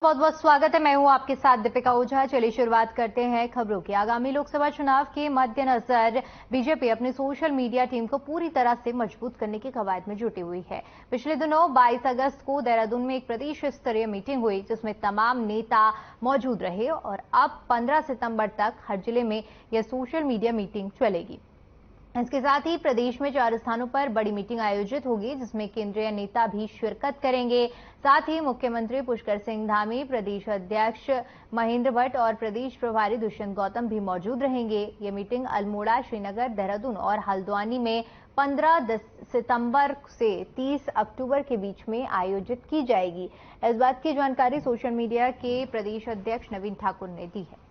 बहुत बहुत स्वागत है। मैं हूं आपके साथ दीपिका ओझा। चलिए शुरुआत करते हैं खबरों की। आगामी लोकसभा चुनाव के मद्देनजर बीजेपी अपनी सोशल मीडिया टीम को पूरी तरह से मजबूत करने की कवायद में जुटी हुई है। पिछले दिनों 22 अगस्त को देहरादून में एक प्रदेश स्तरीय मीटिंग हुई जिसमें तमाम नेता मौजूद रहे और अब 15 सितंबर तक हर जिले में यह सोशल मीडिया मीटिंग चलेगी। इसके साथ ही प्रदेश में 4 स्थानों पर बड़ी मीटिंग आयोजित होगी जिसमें केंद्रीय नेता भी शिरकत करेंगे। साथ ही मुख्यमंत्री पुष्कर सिंह धामी, प्रदेश अध्यक्ष महेंद्र भट्ट और प्रदेश प्रभारी दुष्यंत गौतम भी मौजूद रहेंगे। ये मीटिंग अल्मोड़ा, श्रीनगर, देहरादून और हल्द्वानी में 15 सितंबर से 30 अक्टूबर के बीच में आयोजित की जाएगी। इस बात की जानकारी सोशल मीडिया के प्रदेश अध्यक्ष नवीन ठाकुर ने दी है।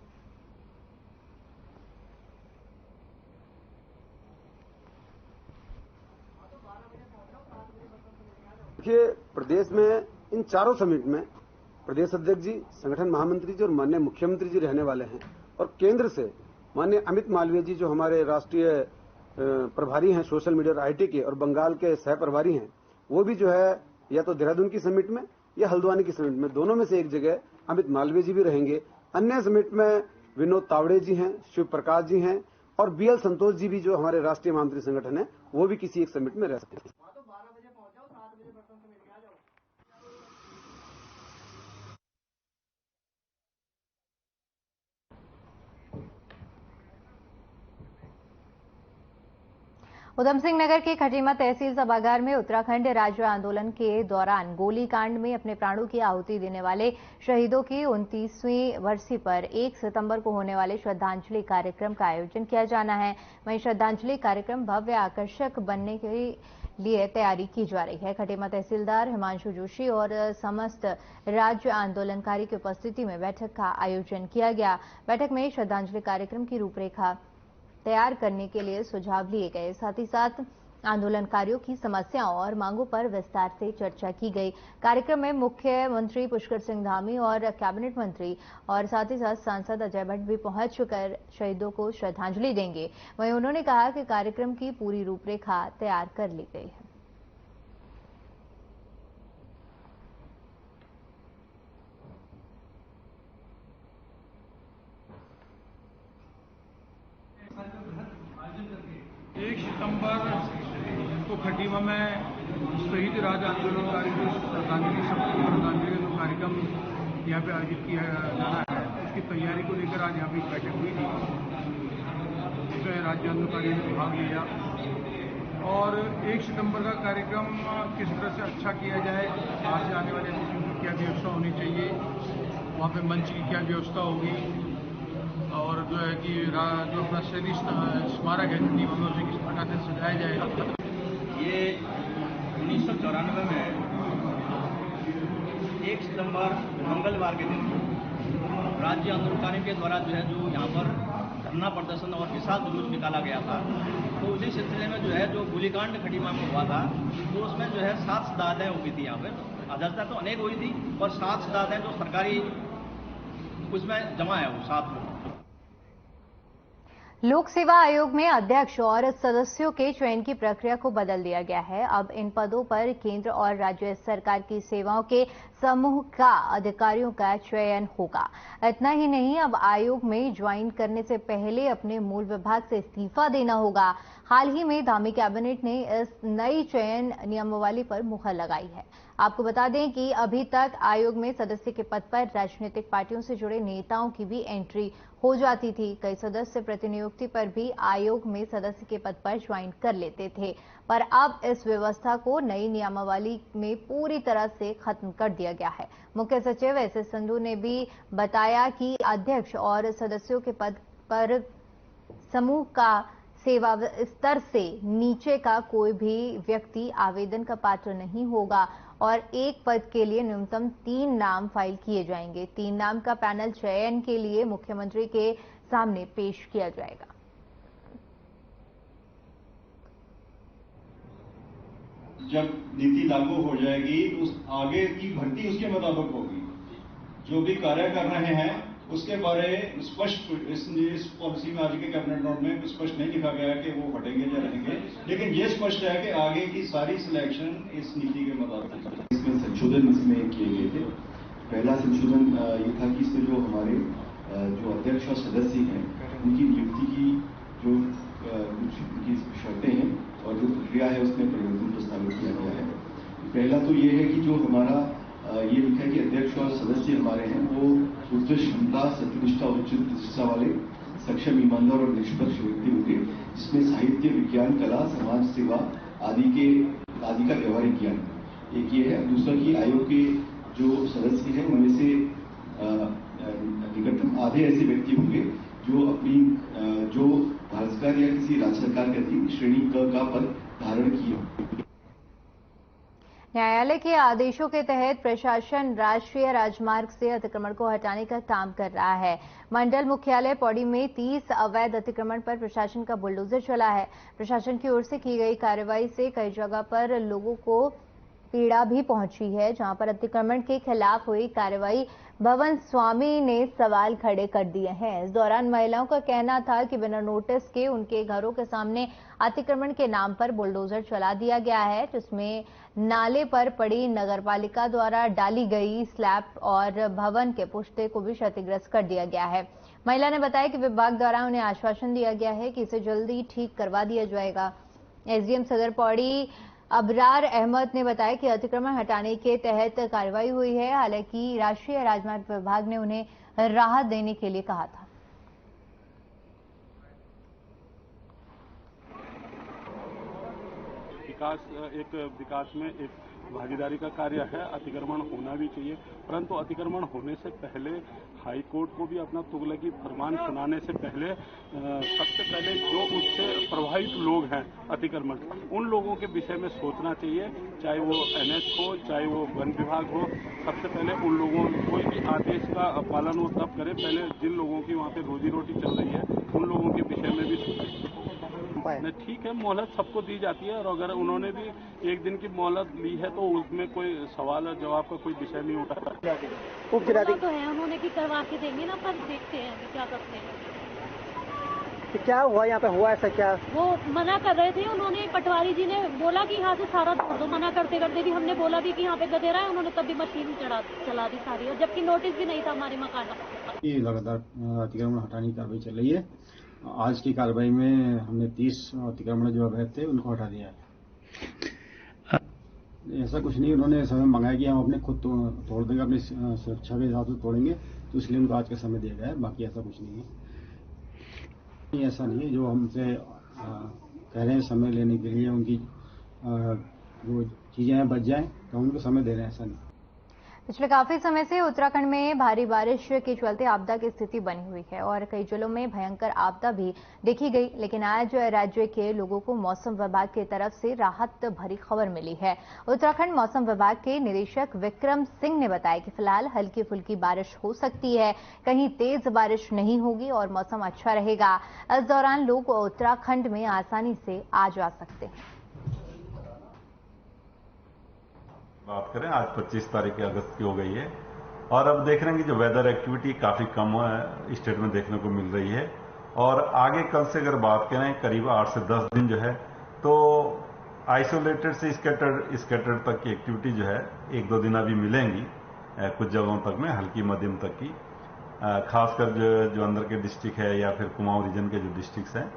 देखिए, प्रदेश में इन चारों समिट में प्रदेश अध्यक्ष जी, संगठन महामंत्री जी और माननीय मुख्यमंत्री जी रहने वाले हैं और केंद्र से माननीय अमित मालवीय जी जो हमारे राष्ट्रीय प्रभारी हैं सोशल मीडिया और आईटी के और बंगाल के सह प्रभारी हैं, वो भी जो है या तो देहरादून की समिट में या हल्द्वानी की समिट में, दोनों में से एक जगह अमित मालवीय जी भी रहेंगे। अन्य समिट में विनोद तावड़े जी हैं, शिव प्रकाश जी हैं और बीएल संतोष जी भी जो हमारे राष्ट्रीय महामंत्री संगठन है, वो भी किसी एक समिट में रह सकते हैं। उधम सिंह नगर के खटीमा तहसील सभागार में उत्तराखंड राज्य आंदोलन के दौरान गोलीकांड में अपने प्राणों की आहुति देने वाले शहीदों की 29वीं बरसी पर 1 सितंबर को होने वाले श्रद्धांजलि कार्यक्रम का आयोजन किया जाना है। वहीं श्रद्धांजलि कार्यक्रम भव्य आकर्षक बनने के लिए तैयारी की जा रही है। खटीमा तहसीलदार हिमांशु जोशी और समस्त राज्य आंदोलनकारी की उपस्थिति में बैठक का आयोजन किया गया। बैठक में श्रद्धांजलि कार्यक्रम की रूपरेखा तैयार करने के लिए सुझाव लिए गए। साथ ही साथ आंदोलनकारियों की समस्याओं और मांगों पर विस्तार से चर्चा की गई। कार्यक्रम में मुख्यमंत्री पुष्कर सिंह धामी और कैबिनेट मंत्री और साथ ही साथ सांसद अजय भट्ट भी पहुंचकर शहीदों को श्रद्धांजलि देंगे। वहीं उन्होंने कहा कि कार्यक्रम की पूरी रूपरेखा तैयार कर ली गई है। सितंबर को खटीमा में शहीद राज्य आंदोलनकारी को श्रद्धांजलि कार्यक्रम यहाँ पे आयोजित किया जाना है। उसकी तैयारी को लेकर आज यहाँ पे बैठक हुई थी, जिसमें राज्य आंदोलनकारियों ने भाग लिया और 1 सितंबर का कार्यक्रम किस तरह से अच्छा किया जाए, बाहर से आने वाले अतिथियों की क्या व्यवस्था होनी चाहिए, वहाँ पे मंच की क्या व्यवस्था होगी और जो है कि जो अपना शहीदी स्मारक है खटीमा में उसे किस प्रकार से सजाया जाएगा। ये 1994 में 1 सितंबर मंगलवार के दिन राज्य आंदोलनकारियों के द्वारा जो यहाँ पर धरना प्रदर्शन और विशाल जुलूस निकाला गया था। तो उसी सिलसिले में जो गोलीकांड खटीमा में हुआ था, तो उसमें 7 शहादतें हुई थी। यहाँ पर अदस्ता तो अनेक हुई थी और 7 शहादतें जो सरकारी उसमें जमा है वो 7 लोग। लोक सेवा आयोग में अध्यक्ष और सदस्यों के चयन की प्रक्रिया को बदल दिया गया है। अब इन पदों पर केंद्र और राज्य सरकार की सेवाओं के समूह का अधिकारियों का चयन होगा। इतना ही नहीं, अब आयोग में ज्वाइन करने से पहले अपने मूल विभाग से इस्तीफा देना होगा। हाल ही में धामी कैबिनेट ने इस नई चयन नियमावली पर मुहर लगाई है। आपको बता दें कि अभी तक आयोग में सदस्य के पद पर राजनीतिक पार्टियों से जुड़े नेताओं की भी एंट्री हो जाती थी। कई सदस्य प्रतिनियुक्ति पर भी आयोग में सदस्य के पद पर ज्वाइन कर लेते थे, पर अब इस व्यवस्था को नई नियमावली में पूरी तरह से खत्म कर दिया गया है। मुख्य सचिव एस एस संधू ने भी बताया कि अध्यक्ष और सदस्यों के पद पर समूह का सेवा स्तर से नीचे का कोई भी व्यक्ति आवेदन का पात्र नहीं होगा और एक पद के लिए न्यूनतम 3 नाम फाइल किए जाएंगे। 3 नाम का पैनल चयन के लिए मुख्यमंत्री के सामने पेश किया जाएगा। जब नीति लागू हो जाएगी तो आगे की भर्ती उसके मुताबिक होगी। जो भी कार्य कर रहे हैं उसके बारे स्पष्ट इस पॉलिसी में आज के कैबिनेट नोट में स्पष्ट नहीं लिखा गया है कि वो हटेंगे या रहेंगे, लेकिन ये स्पष्ट है कि आगे की सारी सिलेक्शन इस नीति के मुताबिक। इसमें संशोधन इसमें किए गए थे पहला संशोधन ये था कि इसमें जो हमारे जो अध्यक्ष और सदस्य हैं उनकी नियुक्ति की जो कुछ उनकी शर्तें हैं और जो प्रक्रिया है उसमें परिवर्तन प्रस्तावित किया गया है। पहला तो ये है कि जो हमारा ये लिखा है कि अध्यक्ष और सदस्य हमारे हैं वो उच्च क्षमता, सत्यनिष्ठा, उच्च प्रतिष्ठा वाले सक्षम, ईमानदार और निष्पक्ष व्यक्ति होंगे, जिसमें साहित्य, विज्ञान, कला, समाज सेवा आदि का व्यवहारिक ज्ञान। एक ये है। दूसरा कि आयोग के जो सदस्य हैं उनमें से निकटतम आधे ऐसे व्यक्ति होंगे जो अपनी जो भारत सरकार या किसी राज्य सरकार के अधीन श्रेणी क का पद धारण किए होंगे। न्यायालय के आदेशों के तहत प्रशासन राष्ट्रीय राजमार्ग से अतिक्रमण को हटाने का काम कर रहा है। मंडल मुख्यालय पौड़ी में 30 अवैध अतिक्रमण पर प्रशासन का बुलडोजर चला है। प्रशासन की ओर से की गई कार्रवाई से कई जगह पर लोगों को पीड़ा भी पहुंची है, जहां पर अतिक्रमण के खिलाफ हुई कार्रवाई भवन स्वामी ने सवाल खड़े कर दिए हैं। इस दौरान महिलाओं का कहना था कि बिना नोटिस के उनके घरों के सामने अतिक्रमण के नाम पर बुलडोजर चला दिया गया है, जिसमें नाले पर पड़ी नगरपालिका द्वारा डाली गई स्लैब और भवन के पुश्ते को भी क्षतिग्रस्त कर दिया गया है। महिला ने बताया कि विभाग द्वारा उन्हें आश्वासन दिया गया है कि इसे जल्दी ठीक करवा दिया जाएगा। एसडीएम सदर पौड़ी अबरार अहमद ने बताया कि अतिक्रमण हटाने के तहत कार्रवाई हुई है। हालांकि राष्ट्रीय राजमार्ग विभाग ने उन्हें राहत देने के लिए कहा था। विकास में एक भागीदारी का कार्य है। अतिक्रमण होना भी चाहिए, परंतु अतिक्रमण होने से पहले हाई कोर्ट को भी अपना तुगलकी फरमान सुनाने से पहले सबसे पहले जो उससे प्रभावित लोग हैं अतिक्रमण, उन लोगों के विषय में सोचना चाहिए, चाहे वो एनएच हो, चाहे वो वन विभाग हो। सबसे पहले उन लोगों कोई भी आदेश का पालन वो तब करे, पहले जिन लोगों की वहाँ पे रोजी रोटी चल रही है उन लोगों के विषय में भी सोचे। ठीक है, मोहलत सबको दी जाती है, और अगर उन्होंने भी एक दिन की मोहलत ली है तो उसमें कोई सवाल और जवाब का कोई विषय नहीं उठा। तो है उन्होंने कि करवा के देंगे ना, पर देखते हैं अभी क्या करते हैं। तो क्या हुआ यहाँ पे, हुआ ऐसा क्या? वो मना कर रहे थे, उन्होंने पटवारी जी ने बोला कि यहाँ से सारा तोड़ दो। मना करते करते भी हमने बोला भी कि यहाँ पे गधेरा है, उन्होंने तब भी मशीन चला दी सारी, और जबकि नोटिस भी नहीं था हमारे मकान का। ये लगातार अतिक्रमण हटाने की कार्रवाई चल रही है। आज की कार्रवाई में हमने 30 अतिक्रमण जो अवैध थे उनको हटा दिया है। ऐसा कुछ नहीं, उन्होंने समय मंगाया कि हम अपने खुद तोड़ देंगे, अपनी सुरक्षा के हिसाब से तोड़ेंगे, तो इसलिए उनको आज का समय दिया गया है। बाकी ऐसा कुछ नहीं है। ऐसा नहीं है जो हमसे कह रहे हैं समय लेने के लिए, उनकी जो चीजें बच जाएं तो उनको समय दे रहे हैं, ऐसा नहीं। पिछले काफी समय से उत्तराखंड में भारी बारिश के चलते आपदा की स्थिति बनी हुई है और कई जिलों में भयंकर आपदा भी देखी गई, लेकिन आज राज्य के लोगों को मौसम विभाग की तरफ से राहत भरी खबर मिली है। उत्तराखंड मौसम विभाग के निदेशक विक्रम सिंह ने बताया कि फिलहाल हल्की फुल्की बारिश हो सकती है, कहीं तेज बारिश नहीं होगी और मौसम अच्छा रहेगा। इस दौरान लोग उत्तराखंड में आसानी से आ जा सकते हैं। बात करें, आज 25 तारीख अगस्त की हो गई है और अब देख रहे हैं कि जो वेदर एक्टिविटी काफी कम स्टेट में देखने को मिल रही है, और आगे कल से अगर बात करें करीब 8 से 10 दिन जो है तो आइसोलेटेड से स्कैटर्ड तक की एक्टिविटी जो है 1-2 दिन अभी मिलेंगी कुछ जगहों तक में, हल्की मध्यम तक की, खासकर जो अंदर के डिस्ट्रिक्ट है या फिर कुमाऊं रीजन के जो डिस्ट्रिक्ट हैं।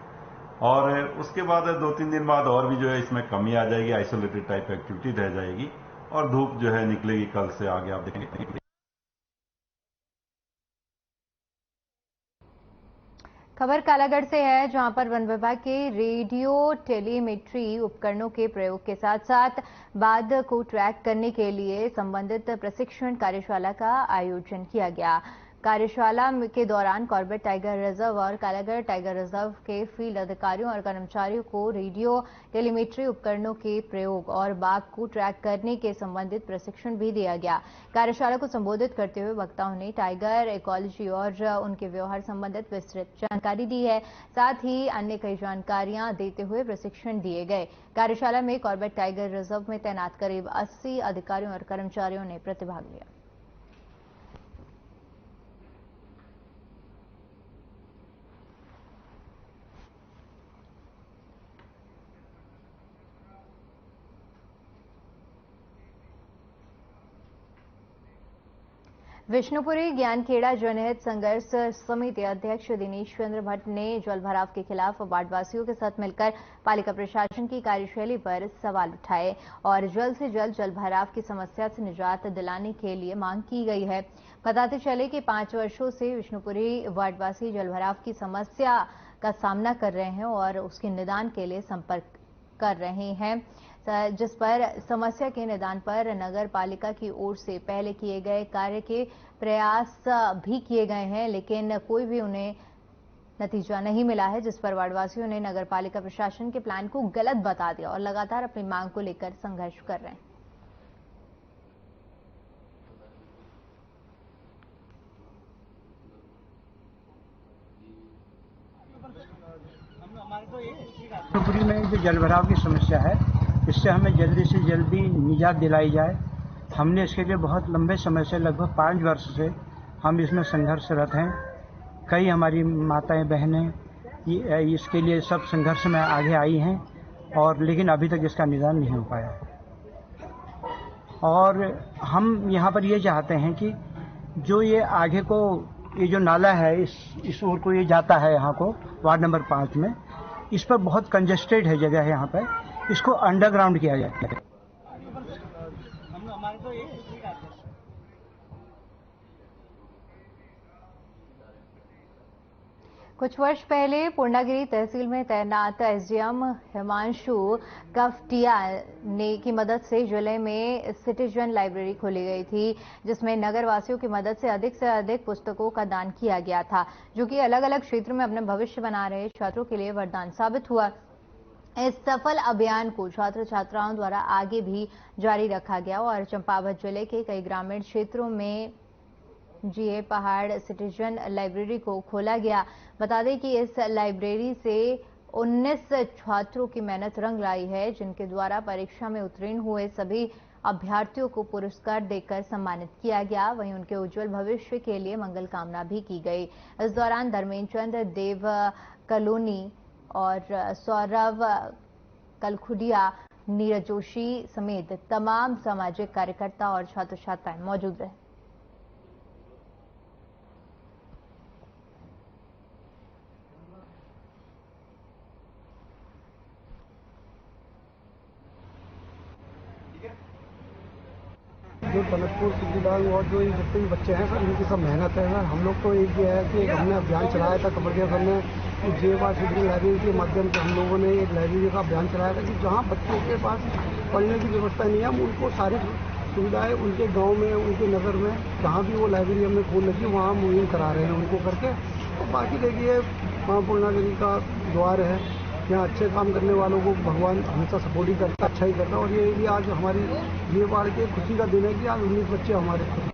और उसके बाद 2-3 दिन बाद और भी जो है इसमें कमी आ जाएगी, आइसोलेटेड टाइप एक्टिविटी रह जाएगी और धूप जो है निकलेगी कल से आगे, आप देखेंगे। खबर कालागढ़ से है, जहां पर वन विभाग के रेडियो टेलीमेट्री उपकरणों के प्रयोग के साथ साथ बाघ को ट्रैक करने के लिए संबंधित प्रशिक्षण कार्यशाला का आयोजन किया गया। कार्यशाला के दौरान कॉर्बेट टाइगर रिजर्व और कालागढ़ टाइगर रिजर्व के फील्ड अधिकारियों और कर्मचारियों को रेडियो टेलीमेट्री उपकरणों के प्रयोग और बाघ को ट्रैक करने के संबंधित प्रशिक्षण भी दिया गया। कार्यशाला को संबोधित करते हुए वक्ताओं ने टाइगर इकोलॉजी और उनके व्यवहार संबंधित विस्तृत जानकारी दी है। साथ ही अन्य कई जानकारियां देते हुए प्रशिक्षण दिए गए। कार्यशाला में कॉर्बेट टाइगर रिजर्व में तैनात करीब 80 अधिकारियों और कर्मचारियों ने प्रतिभाग लिया। विष्णुपुरी ज्ञानखेड़ा जनहित संघर्ष समिति अध्यक्ष दिनेश चंद्र भट्ट ने जलभराव के खिलाफ वार्डवासियों के साथ मिलकर पालिका प्रशासन की कार्यशैली पर सवाल उठाए और जल्द से जल्द जलभराव की समस्या से निजात दिलाने के लिए मांग की गई है। बताते चले कि 5 वर्षों से विष्णुपुरी वार्डवासी जलभराव की समस्या का सामना कर रहे हैं और उसके निदान के लिए संपर्क कर रहे हैं, जिस पर समस्या के निदान पर नगर पालिका की ओर से पहले किए गए कार्य के प्रयास भी किए गए हैं, लेकिन कोई भी उन्हें नतीजा नहीं मिला है, जिस पर वार्डवासियों ने नगर पालिका प्रशासन के प्लान को गलत बता दिया और लगातार अपनी मांग को लेकर संघर्ष कर रहे हैं। विष्णुपुरी में जो जलभराव की समस्या है, इससे हमें जल्दी से जल्दी निजात दिलाई जाए। हमने इसके लिए बहुत लंबे समय से, लगभग 5 वर्ष से हम इसमें संघर्षरत हैं। कई हमारी माताएं बहनें इसके लिए सब संघर्ष में आगे आई हैं और लेकिन अभी तक इसका निदान नहीं हो पाया। और हम यहाँ पर ये चाहते हैं कि जो ये आगे को ये जो नाला है इस ओर को ये जाता है, यहाँ को वार्ड नंबर 5 में, इस पर बहुत कंजेस्टेड है जगह है, यहाँ पर इसको अंडरग्राउंड किया जाता है। कुछ वर्ष पहले पूर्णागिरी तहसील में तैनात एसडीएम हिमांशु कफटिया की मदद से जिले में सिटीजन लाइब्रेरी खोली गई थी, जिसमें नगर वासियों की मदद से अधिक पुस्तकों का दान किया गया था, जो कि अलग अलग क्षेत्र में अपने भविष्य बना रहे छात्रों के लिए वरदान साबित हुआ। इस सफल अभियान को छात्र छात्राओं द्वारा आगे भी जारी रखा गया और चंपावत जिले के कई ग्रामीण क्षेत्रों में जीए पहाड़ सिटीजन लाइब्रेरी को खोला गया। बता दें कि इस लाइब्रेरी से 19 छात्रों की मेहनत रंग लाई है, जिनके द्वारा परीक्षा में उत्तीर्ण हुए सभी अभ्यर्थियों को पुरस्कार देकर सम्मानित किया गया। वहीं उनके उज्जवल भविष्य के लिए मंगल कामना भी की गई। इस दौरान धर्मेंद्र चंद्र देव कलोनी और सौरभ कलखुडिया, नीरज जोशी समेत तमाम सामाजिक कार्यकर्ता और छात्र छात्राएं मौजूद रहे। जो तनकपुर सिद्धिलाल और जो जितने भी बच्चे हैं सर, इनकी सब मेहनत है सर। हम लोग को एक ये है कि हमने अभियान चलाया था कबड्डी सर ने, जेएवार सिटी लाइब्रेरी के माध्यम से हम लोगों ने एक लाइब्रेरी का अभियान चलाया था कि जहाँ बच्चों के पास पढ़ने की व्यवस्था नहीं है, हम उनको सारी सुविधाएं उनके गांव में, उनके नगर में, जहाँ भी वो लाइब्रेरी हमने खोल रखी है वहाँ मुहिम करा रहे हैं उनको करके। और बाकी देखिए वहाँ पूर्णागिरी का द्वार है, यहाँ अच्छे काम करने वालों को भगवान हमेशा सपोर्ट ही करता, अच्छा ही करता। और ये भी आज हमारी ये बार के खुशी का दिन है कि आज 19 बच्चे हमारे खुश।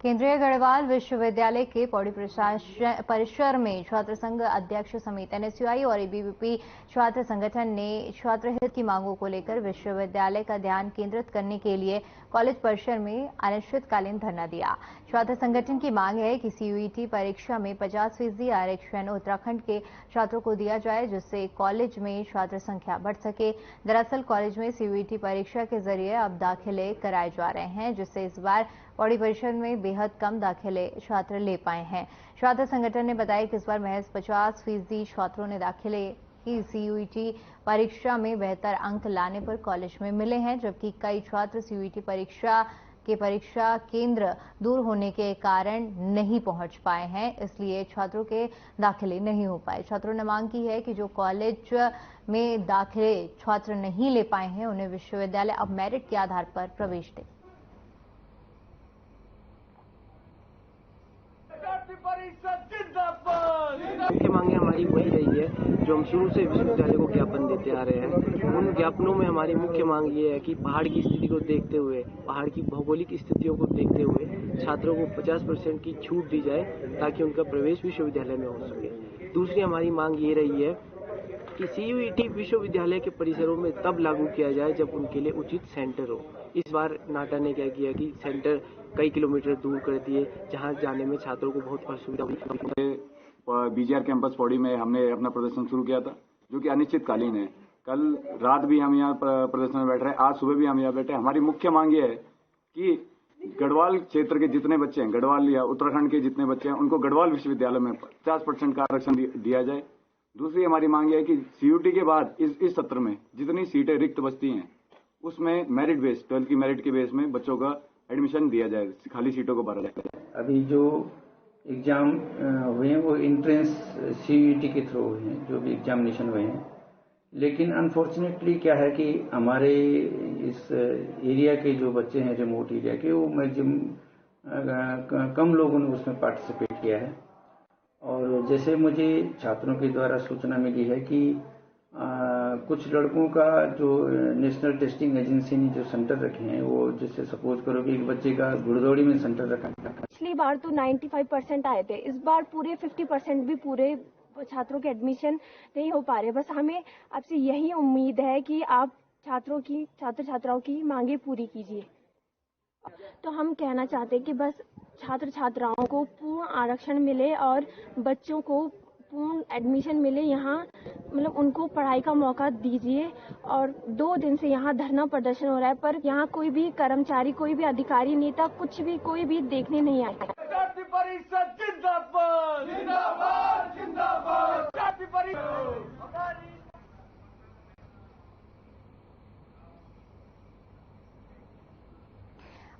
केंद्रीय गढ़वाल विश्वविद्यालय के पौड़ी परिसर में छात्र संघ अध्यक्ष समेत एनएसयूआई और एबीवीपी छात्र संगठन ने छात्र हित की मांगों को लेकर विश्वविद्यालय का ध्यान केंद्रित करने के लिए कॉलेज परिसर में अनिश्चितकालीन धरना दिया। छात्र संगठन की मांग है कि सीयूईटी परीक्षा में 50% आरक्षण उत्तराखंड के छात्रों को दिया जाए, जिससे कॉलेज में छात्र संख्या बढ़ सके। दरअसल कॉलेज में सीयूईटी परीक्षा के जरिए अब दाखिले कराए जा रहे हैं, जिससे इस बार पौड़ी परिषद में बेहद कम दाखिले छात्र ले पाए हैं। छात्र संगठन ने बताया कि इस बार महज 50% छात्रों ने दाखिले की सीयूईटी परीक्षा में बेहतर अंक लाने पर कॉलेज में मिले हैं, जबकि कई छात्र सीयूईटी परीक्षा केंद्र दूर होने के कारण नहीं पहुंच पाए हैं, इसलिए छात्रों के दाखिले नहीं हो पाए। छात्रों ने मांग की है कि जो कॉलेज में दाखिले छात्र नहीं ले पाए हैं, उन्हें विश्वविद्यालय अब मेरिट के आधार पर प्रवेश दे। मुख्य मांगे हमारी वही रही है जो हम शुरू से विश्वविद्यालय को ज्ञापन देते आ रहे हैं। उन ज्ञापनों में हमारी मुख्य मांग ये है कि पहाड़ की स्थिति को देखते हुए, पहाड़ की भौगोलिक स्थितियों को देखते हुए छात्रों को 50% की छूट दी जाए ताकि उनका प्रवेश विश्वविद्यालय में हो सके। दूसरी हमारी मांग ये रही है कि सीयूईटी विश्वविद्यालय के परिसरों में तब लागू किया जाए जब उनके लिए उचित सेंटर हो। इस बार नाटा ने क्या किया कि सेंटर कई किलोमीटर दूर कर दिए, जहां जाने में छात्रों को बहुत असुविधा हुई। बीजीआर कैंपस पौड़ी में हमने अपना प्रदर्शन शुरू किया था, जो कि अनिश्चितकालीन है। कल रात भी हम यहाँ प्रदर्शन में बैठ रहे हैं, आज सुबह भी हम यहाँ बैठे हैं। हमारी मुख्य मांग ये है कि गढ़वाल क्षेत्र के जितने बच्चे हैं, गढ़वाल या उत्तराखंड के जितने बच्चे हैं, उनको गढ़वाल विश्वविद्यालय में 50% का आरक्षण दिया जाए। दूसरी हमारी मांग यह है कि सीयूटी के बाद इस सत्र में जितनी सीटें रिक्त बचती हैं उसमें मेरिट बेस 12th की मेरिट के बेस में बच्चों का एडमिशन दिया जाए, खाली सीटों को भरा जाए। अभी जो एग्जाम हुए हैं वो एंट्रेंस सीयूटी के थ्रू हुए हैं, जो भी एग्जामिनेशन हुए हैं। लेकिन अनफॉर्चुनेटली क्या है कि हमारे इस एरिया के जो बच्चे हैं, रिमोट एरिया के, वो मैक्सिमम कम लोगों ने उसमें पार्टिसिपेट किया है। और जैसे मुझे छात्रों के द्वारा सूचना मिली है कि कुछ लड़कों का जो नेशनल टेस्टिंग एजेंसी ने जो सेंटर रखे हैं, वो जैसे सपोज करो कि एक बच्चे का गुड़दौड़ी में सेंटर रखा है। पिछली बार तो 95% आए थे, इस बार पूरे 50% भी पूरे छात्रों के एडमिशन नहीं हो पा रहे। बस हमें आपसे यही उम्मीद है कि आप छात्र छात्राओं की मांगे पूरी कीजिए। तो हम कहना चाहते हैं कि बस छात्र छात्राओं को पूर्ण आरक्षण मिले और बच्चों को पूर्ण एडमिशन मिले। यहाँ मतलब उनको पढ़ाई का मौका दीजिए। और 2 दिन से यहाँ धरना प्रदर्शन हो रहा है, पर यहाँ कोई भी कर्मचारी, कोई भी अधिकारी, नेता, कुछ भी कोई भी देखने नहीं आया। जाति परिषद जिंदाबाद, जिंदाबाद, जिंदाबाद। जाति परिषद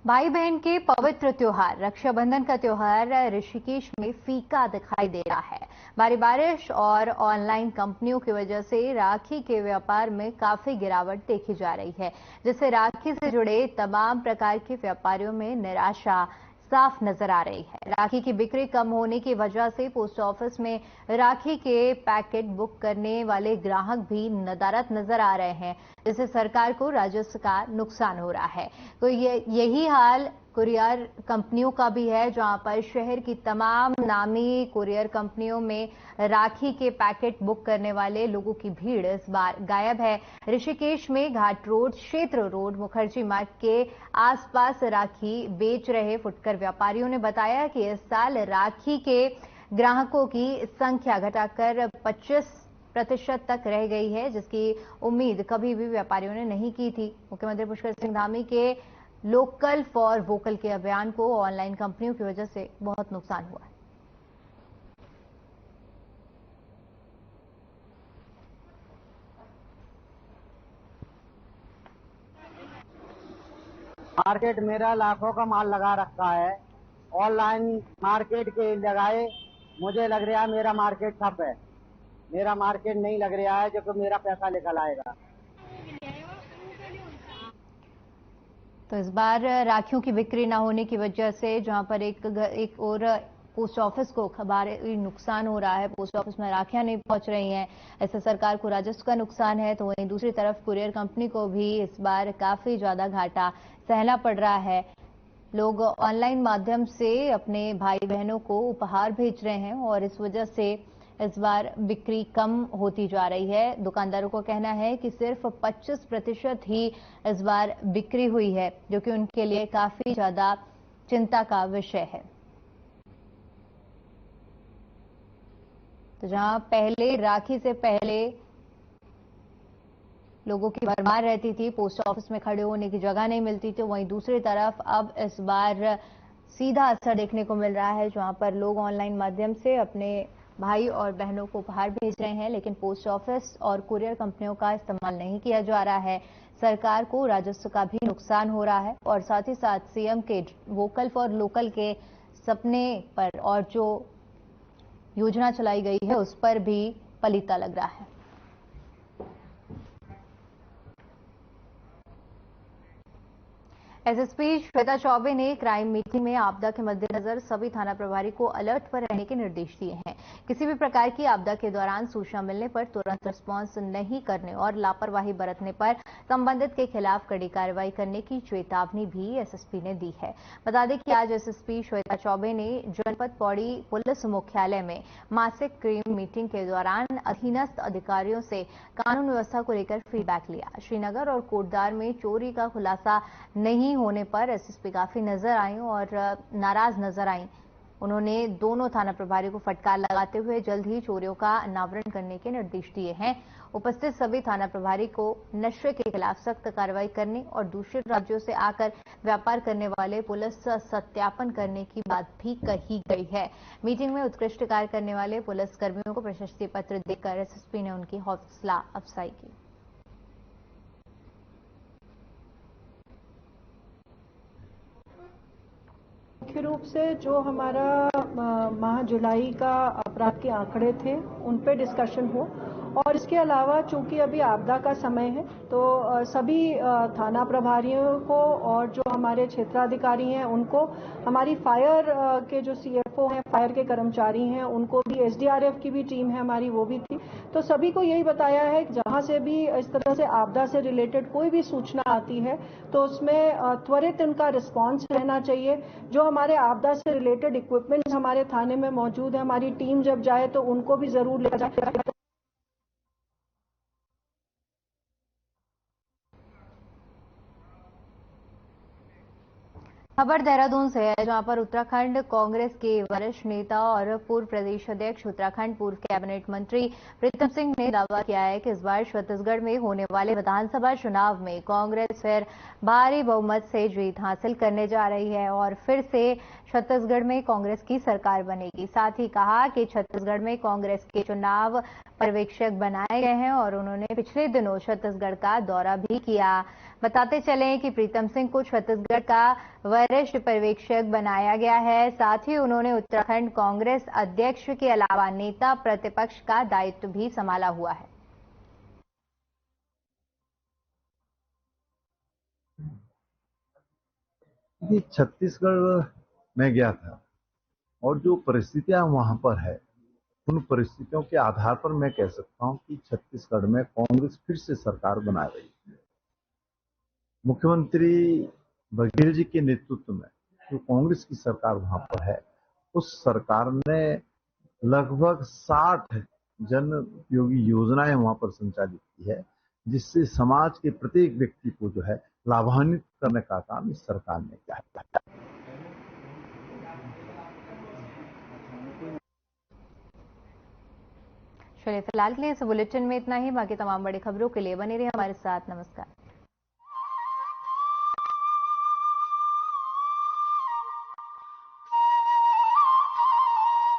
भाई बहन के पवित्र त्योहार रक्षाबंधन का त्योहार ऋषिकेश में फीका दिखाई दे रहा है। भारी बारिश और ऑनलाइन कंपनियों की वजह से राखी के व्यापार में काफी गिरावट देखी जा रही है, जिससे राखी से जुड़े तमाम प्रकार के व्यापारियों में निराशा साफ नजर आ रही है। राखी की बिक्री कम होने की वजह से पोस्ट ऑफिस में राखी के पैकेट बुक करने वाले ग्राहक भी नदारद नजर आ रहे हैं, जिससे सरकार को राजस्व का नुकसान हो रहा है। तो यही हाल कुरियर कंपनियों का भी है, जहां पर शहर की तमाम नामी कुरियर कंपनियों में राखी के पैकेट बुक करने वाले लोगों की भीड़ इस बार गायब है। ऋषिकेश में घाट रोड, क्षेत्र रोड, मुखर्जी मार्ग के आसपास राखी बेच रहे फुटकर व्यापारियों ने बताया कि इस साल राखी के ग्राहकों की संख्या घटाकर 25% तक रह गई है, जिसकी उम्मीद कभी भी व्यापारियों ने नहीं की थी। मुख्यमंत्री पुष्कर सिंह धामी के लोकल फॉर वोकल के अभियान को ऑनलाइन कंपनियों की वजह से बहुत नुकसान हुआ है। मार्केट मेरा लाखों का माल लगा रखा है, ऑनलाइन मार्केट के लगाए, मुझे लग रहा है मेरा मार्केट ठप है। मेरा मार्केट नहीं लग रहा है, जो कि मेरा पैसा निकल आएगा। तो इस बार राखियों की बिक्री न होने की वजह से जहां पर एक और पोस्ट ऑफिस को भारी नुकसान हो रहा है, पोस्ट ऑफिस में राखियां नहीं पहुंच रही हैं, ऐसे सरकार को राजस्व का नुकसान है। तो वहीं दूसरी तरफ कुरियर कंपनी को भी इस बार काफी ज्यादा घाटा सहना पड़ रहा है। लोग ऑनलाइन माध्यम से अपने भाई बहनों को उपहार भेज रहे हैं और इस वजह से इस बार बिक्री कम होती जा रही है। दुकानदारों का कहना है कि सिर्फ 25% ही इस बार बिक्री हुई है, जो कि उनके लिए काफी ज्यादा चिंता का विषय है। तो जहां पहले राखी से पहले लोगों की भरमार रहती थी, पोस्ट ऑफिस में खड़े होने की जगह नहीं मिलती थी, वहीं दूसरी तरफ अब इस बार सीधा असर देखने को मिल रहा है, जहां पर लोग ऑनलाइन माध्यम से अपने भाई और बहनों को उपहार भेज रहे हैं, लेकिन पोस्ट ऑफिस और कुरियर कंपनियों का इस्तेमाल नहीं किया जा रहा है। सरकार को राजस्व का भी नुकसान हो रहा है और साथ ही साथ सीएम के वोकल फॉर लोकल के सपने पर और जो योजना चलाई गई है उस पर भी पलीता लग रहा है। एसएसपी श्वेता चौबे ने क्राइम मीटिंग में आपदा के मद्देनजर सभी थाना प्रभारी को अलर्ट पर रहने के निर्देश दिए हैं। किसी भी प्रकार की आपदा के दौरान सूचना मिलने पर तुरंत रिस्पांस नहीं करने और लापरवाही बरतने पर संबंधित के खिलाफ कड़ी कार्रवाई करने की चेतावनी भी एसएसपी ने दी है। बता दें कि आज एसएसपी श्वेता चौबे ने जनपद पौड़ी पुलिस मुख्यालय में मासिक क्राइम मीटिंग के दौरान अधीनस्थ अधिकारियों से कानून व्यवस्था को लेकर फीडबैक लिया। श्रीनगर और कोटद्वार में चोरी का खुलासा नहीं होने पर एसएसपी काफी नजर आई और नाराज नजर आई। उन्होंने दोनों थाना प्रभारी को फटकार लगाते हुए जल्द ही चोरियों का अनावरण करने के निर्देश दिए हैं। उपस्थित सभी थाना प्रभारी को नशे के खिलाफ सख्त कार्रवाई करने और दूसरे राज्यों से आकर व्यापार करने वाले पुलिस सत्यापन करने की बात भी कही गई है। मीटिंग में उत्कृष्ट कार्य करने वाले पुलिस कर्मियों को प्रशस्ति पत्र देकर एसएसपी ने उनकी हौसला अफजाई की। मुख्य रूप से जो हमारा माह जुलाई का अपराध के आंकड़े थे उन पे डिस्कशन हो, और इसके अलावा चूंकि अभी आपदा का समय है तो सभी थाना प्रभारियों को और जो हमारे क्षेत्राधिकारी हैं उनको, हमारी फायर के जो सीएफओ हैं, फायर के कर्मचारी हैं, उनको भी, एसडीआरएफ की भी टीम है हमारी, वो भी थी। तो सभी को यही बताया है कि जहां से भी इस तरह से आपदा से रिलेटेड कोई भी सूचना आती है तो उसमें त्वरित इनका रिस्पांस रहना चाहिए। जो हमारे आपदा से रिलेटेड इक्विपमेंट्स हमारे थाने में मौजूद है, हमारी टीम जब जाए तो उनको भी जरूर ले जाए। खबर देहरादून से है, जहां पर उत्तराखंड कांग्रेस के वरिष्ठ नेता और पूर्व प्रदेश अध्यक्ष, उत्तराखंड पूर्व कैबिनेट मंत्री प्रीतम सिंह ने दावा किया है कि इस बार छत्तीसगढ़ में होने वाले विधानसभा चुनाव में कांग्रेस फिर भारी बहुमत से जीत हासिल करने जा रही है और फिर से छत्तीसगढ़ में कांग्रेस की सरकार बनेगी। साथ ही कहा कि छत्तीसगढ़ में कांग्रेस के चुनाव पर्यवेक्षक बनाए गए हैं और उन्होंने पिछले दिनों छत्तीसगढ़ का दौरा भी किया। बताते चलें कि प्रीतम सिंह को छत्तीसगढ़ का वरिष्ठ पर्यवेक्षक बनाया गया है। साथ ही उन्होंने उत्तराखंड कांग्रेस अध्यक्ष के अलावा नेता प्रतिपक्ष का दायित्व भी संभाला हुआ है। छत्तीसगढ़ में गया था और जो परिस्थितियां वहां पर है, उन परिस्थितियों के आधार पर मैं कह सकता हूं कि छत्तीसगढ़ में कांग्रेस फिर से सरकार बना रही है। मुख्यमंत्री बघेल जी के नेतृत्व में जो कांग्रेस की सरकार वहां पर है, उस सरकार ने लगभग 60 जन उपयोगी योजनाएं वहां पर संचालित की है, जिससे समाज के प्रत्येक व्यक्ति को जो है लाभान्वित करने का काम इस सरकार ने किया है। चलिए फिलहाल के लिए इस बुलेटिन में इतना ही। बाकी तमाम बड़ी खबरों के लिए बने रहिए हमारे साथ। नमस्कार।